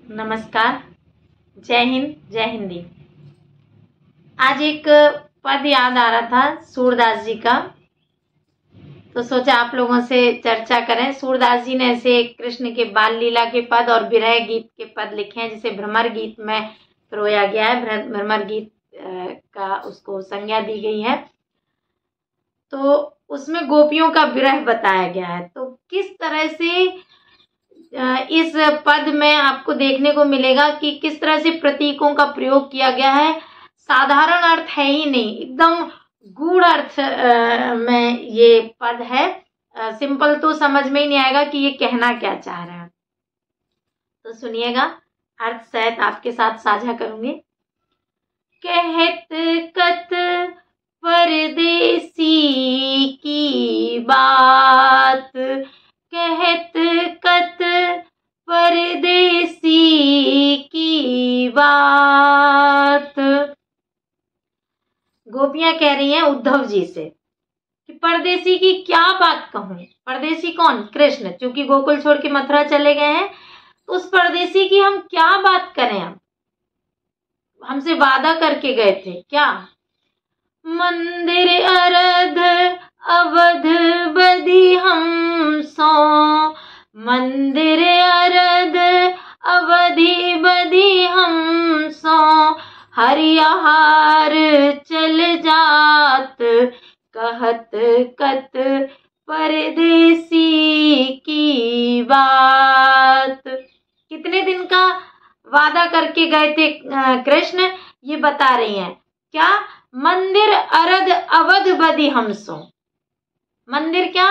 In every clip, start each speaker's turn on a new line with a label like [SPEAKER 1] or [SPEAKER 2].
[SPEAKER 1] नमस्कार, जय हिंद, जय हिंदी। आज एक पद याद आ रहा था सूरदास जी का, तो सोचा आप लोगों से चर्चा करें। सूरदास जी ने ऐसे कृष्ण के बाल लीला के पद और विरह गीत के पद लिखे हैं, जिसे भ्रमर गीत में पिरोया गया है। भ्रमर गीत का उसको संज्ञा दी गई है, तो उसमें गोपियों का विरह बताया गया है। तो किस तरह से इस पद में आपको देखने को मिलेगा कि किस तरह से प्रतीकों का प्रयोग किया गया है। साधारण अर्थ है ही नहीं, एकदम गूढ़ अर्थ में ये पद है। सिंपल तो समझ में ही नहीं आएगा कि ये कहना क्या चाह रहा है। तो सुनिएगा, अर्थ सहित आपके साथ साझा करूंगी। कहत कत परदेसी की बात, कहत कत परदेसी की बात। गोपियां कह रही हैं उद्धव जी से कि परदेसी की क्या बात कहूं। परदेसी कौन? कृष्ण, क्योंकि गोकुल छोड़ के मथुरा चले गए हैं। तो उस परदेसी की हम क्या बात करें? हम हमसे वादा करके गए थे क्या? मंदिर अरध अवध बदी हम सो, मंदिर अरध अवधि बदी हम सो, हरियाहार चल जात, कहत कत परदेसी की बात। कितने दिन का वादा करके गए थे कृष्ण, ये बता रही हैं। क्या? मंदिर अरध अवध बदी हमसो। मंदिर क्या?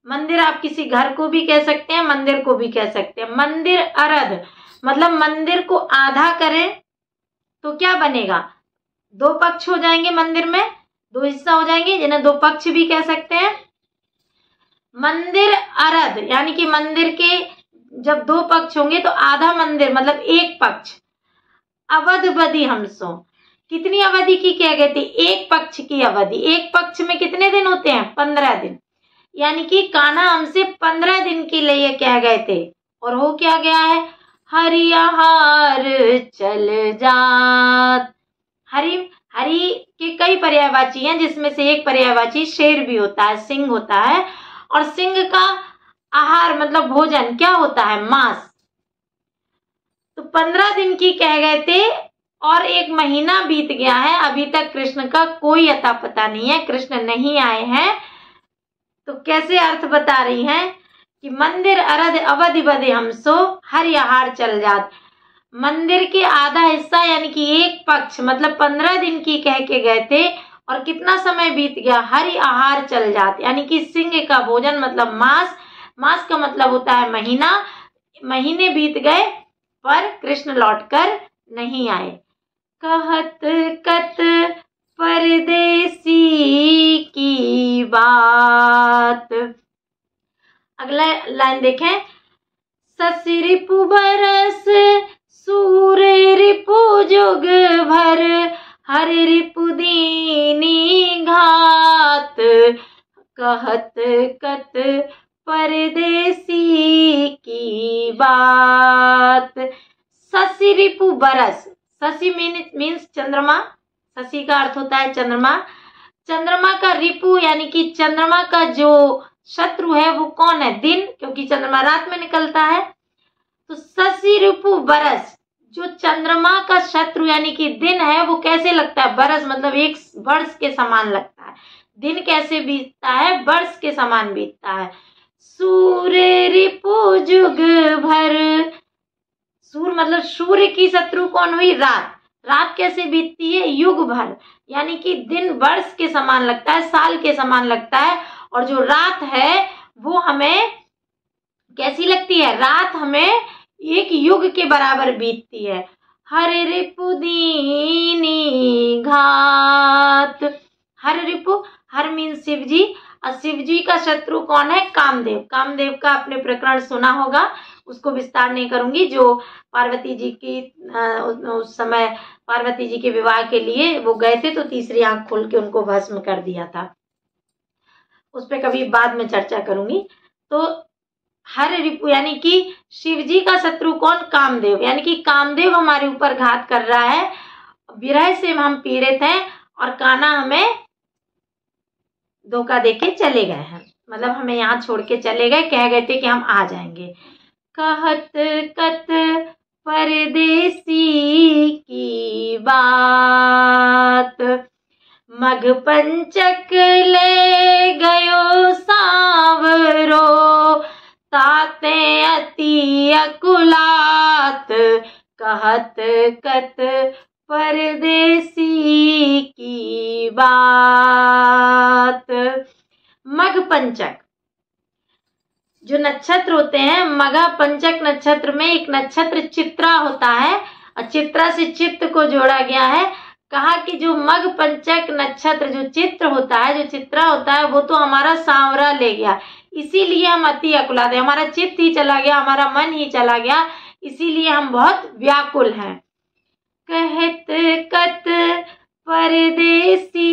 [SPEAKER 1] मंदिर आप किसी घर को भी कह सकते हैं, मंदिर को भी कह सकते हैं। मंदिर अरध मतलब मंदिर को आधा करें तो क्या बनेगा? दो पक्ष हो जाएंगे, मंदिर में दो हिस्सा हो जाएंगे, जिन्हें दो पक्ष भी कह सकते हैं। मंदिर अरध यानी कि मंदिर के जब दो पक्ष होंगे तो आधा मंदिर मतलब एक पक्ष। अवध बदी हमसो, कितनी अवधि की कह गए थे? एक पक्ष की अवधि। एक पक्ष में कितने दिन होते हैं? 15 दिन। यानी कि कान्हा हमसे 15 दिन के लिए कह गए थे, और हो क्या गया है? हरियाहार चल जात। हरि हरि के कई पर्यायवाची हैं, जिसमें से एक पर्यायवाची शेर भी होता है, सिंह होता है। और सिंह का आहार मतलब भोजन क्या होता है? मांस। तो 15 दिन की कह गए थे और एक महीना बीत गया है, अभी तक कृष्ण का कोई अता पता नहीं है, कृष्ण नहीं आए हैं। तो कैसे अर्थ बता रही हैं कि मंदिर अरध अवधि बदे हमसो, हरियाहार चल जात। मंदिर के आधा हिस्सा यानी कि एक पक्ष मतलब 15 दिन की कह के गए थे, और कितना समय बीत गया? हरि आहार चल जात यानी कि सिंह का भोजन मतलब मांस। मांस का मतलब होता है महीना। महीने बीत गए पर कृष्ण लौटकर नहीं आए। कहत कत परदेसी की बात। अगला लाइन देखें। ससि रिपु बरस सूर रिपु जुग भर, हरि रिपु दीनी घात, कहत कत परदेसी की बात। शशि रिपु बरस, शशि मीन्स चंद्रमा। शशि का अर्थ होता है चंद्रमा। चंद्रमा का रिपु यानी कि चंद्रमा का जो शत्रु है वो कौन है? दिन, क्योंकि चंद्रमा रात में निकलता है। तो शशि रिपु बरस, जो चंद्रमा का शत्रु यानी कि दिन है, वो कैसे लगता है? बरस मतलब एक वर्ष के समान लगता है। दिन कैसे बीतता है? वर्ष के समान बीतता है। सूर्य रिपु जुग भर, सूर्य मतलब सूर्य की शत्रु कौन हुई? रात। रात कैसे बीतती है? युग भर यानी कि दिन वर्ष के समान लगता है, साल के समान लगता है। और जो रात है वो हमें कैसी लगती है? रात हमें एक युग के बराबर बीतती है। हरि रिपु दीनी घात। हर रिपु, हर मीन शिव जी, और शिव जी का शत्रु कौन है? कामदेव। कामदेव का आपने प्रकरण सुना होगा, उसको विस्तार नहीं करूंगी। जो पार्वती जी की उस समय पार्वती जी के विवाह के लिए वो गए थे, तो तीसरी आंख खोल के उनको भस्म कर दिया था। उस पर कभी बाद में चर्चा करूंगी। तो हर रिपु यानी कि शिव जी का शत्रु कौन? कामदेव, यानी कि कामदेव हमारे ऊपर घात कर रहा है, विरह से हम पीड़ित हैं और कान्हा हमें धोखा देके चले गए हैं, मतलब हमें यहाँ छोड़ के चले गए, कह गए थे कि हम आ जाएंगे। कहत कत परदेसी की बात, मघ पंचक ले गयो सांवरो, ताते अति अकुलात, कहत कत परदेसी की बात। मघ पंचक जो नक्षत्र होते हैं, मघा पंचक नक्षत्र में एक नक्षत्र चित्रा होता है और चित्रा से चित्त को जोड़ा गया है। कहा कि जो मघ पंचक नक्षत्र जो चित्र होता है, जो चित्रा होता है, वो तो हमारा सांवरा ले गया, इसीलिए हम अति अकुलात हैं, हमारा चित्त ही चला गया, हमारा मन ही चला गया, इसीलिए हम बहुत व्याकुल हैं। कहत कत परदेसी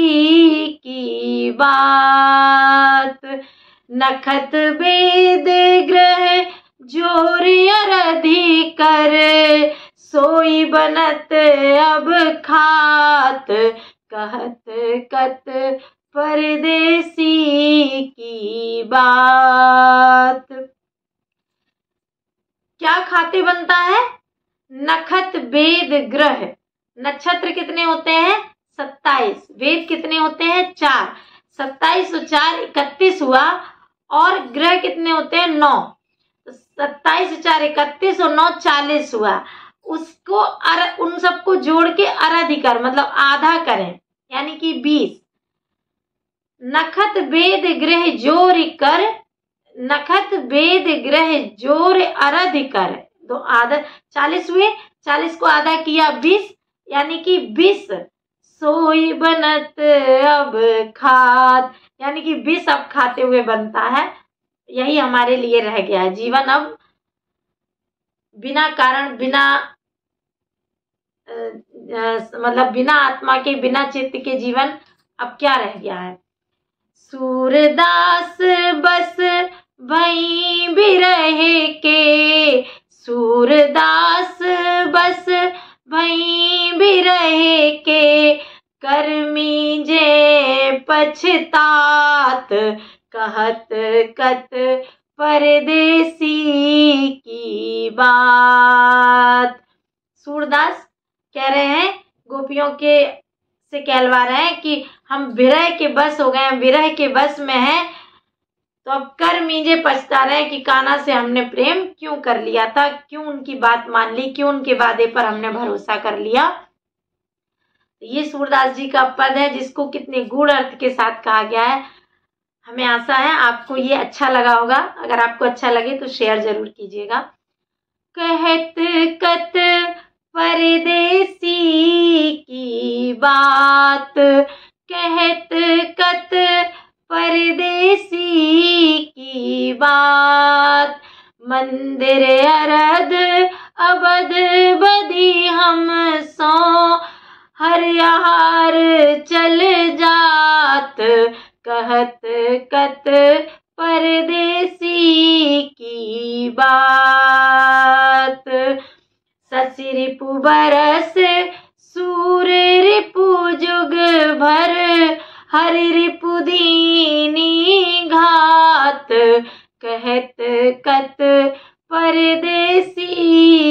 [SPEAKER 1] की बात, नखत वेद ग्रह जोर अरधि कर, सोई बनत अब खात, कहत कत परदेसी की बात। क्या खाते बनता है? नखत वेद ग्रह, नक्षत्र कितने होते हैं? 27, वेद कितने होते हैं? 4, 27 और 4 31 हुआ, और ग्रह कितने होते हैं? 9, 27 4 31 और 9 40 हुआ। उसको उन सबको जोड़ के अराधिकार मतलब आधा करें, यानी कि 20। नखत वेद ग्रह जोर कर, नखत वेद ग्रह जोर अरध कर, तो आधा 40 हुए, 40 को आधा किया 20, यानी कि 20। सोई बनत अब खात, यानी कि 20 अब खाते हुए बनता है। यही हमारे लिए रह गया है जीवन। अब बिना कारण, बिना मतलब बिना आत्मा के, बिना चित्त के जीवन अब क्या रह गया है। सूरदास बस भई बिरहे के, सूरदास बस भई बिरहे के, कर्मी जे पछतात, कहत कत परदेसी की बात। सूरदास कह रहे हैं, गोपियों के से कहलवा रहे हैं कि हम विरह के बस हो गए हैं, विरह के बस में हैं, तो अब कर मीजे पछता रहे हैं कि कान्हा से हमने प्रेम क्यों कर लिया था, क्यों उनकी बात मान ली, क्यों उनके वादे पर हमने भरोसा कर लिया। ये सूरदास जी का पद है, जिसको कितने गूढ़ अर्थ के साथ कहा गया है। हमें आशा है आपको ये अच्छा लगा होगा। अगर आपको अच्छा लगे तो शेयर जरूर कीजिएगा। कहत कत परदेसी की बात, कहत कत परदेसी की बात, मंदिर अरध अबध बदी हम सो, हर आहार चल जात, कहत कत परदेसी की बात। शशि रिपु बरस सूर रिपु जुग भर, हरि रिपु दीनी घात, कहत कत परदेसी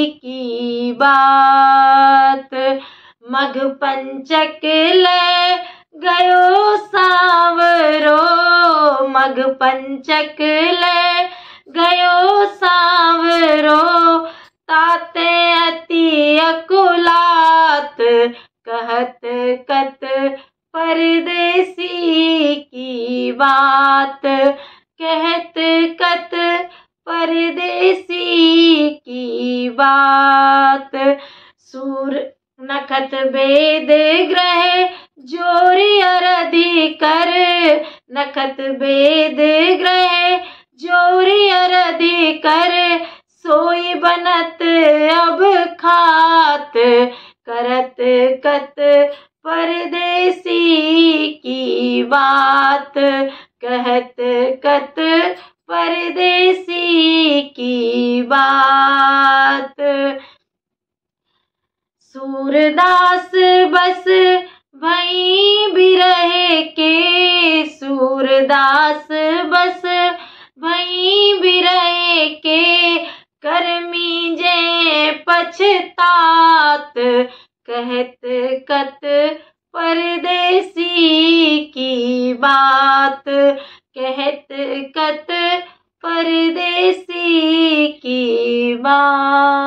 [SPEAKER 1] की बात। मघ पंचक ले गयो सांवरो, मघ पंचक ले गयो सांवरो, ताते अति अकुलात, कहत कत परदेसी की बात, कहत कत परदेसी की बात। सूर नखत वेद ग्रह जोरी अरधि कर, नखत वेद ग्रह जोरी अरधि कर, सोई बनत अब खात, करत कत परदेसी की बात, कहत कत परदेसी की बात। सूरदास बस वहीं बिरह के, सूरदास बस वहीं बिरह के, करमी जे पछतात, कहत कत परदेसी की बात, कहत कत परदेसी की बात।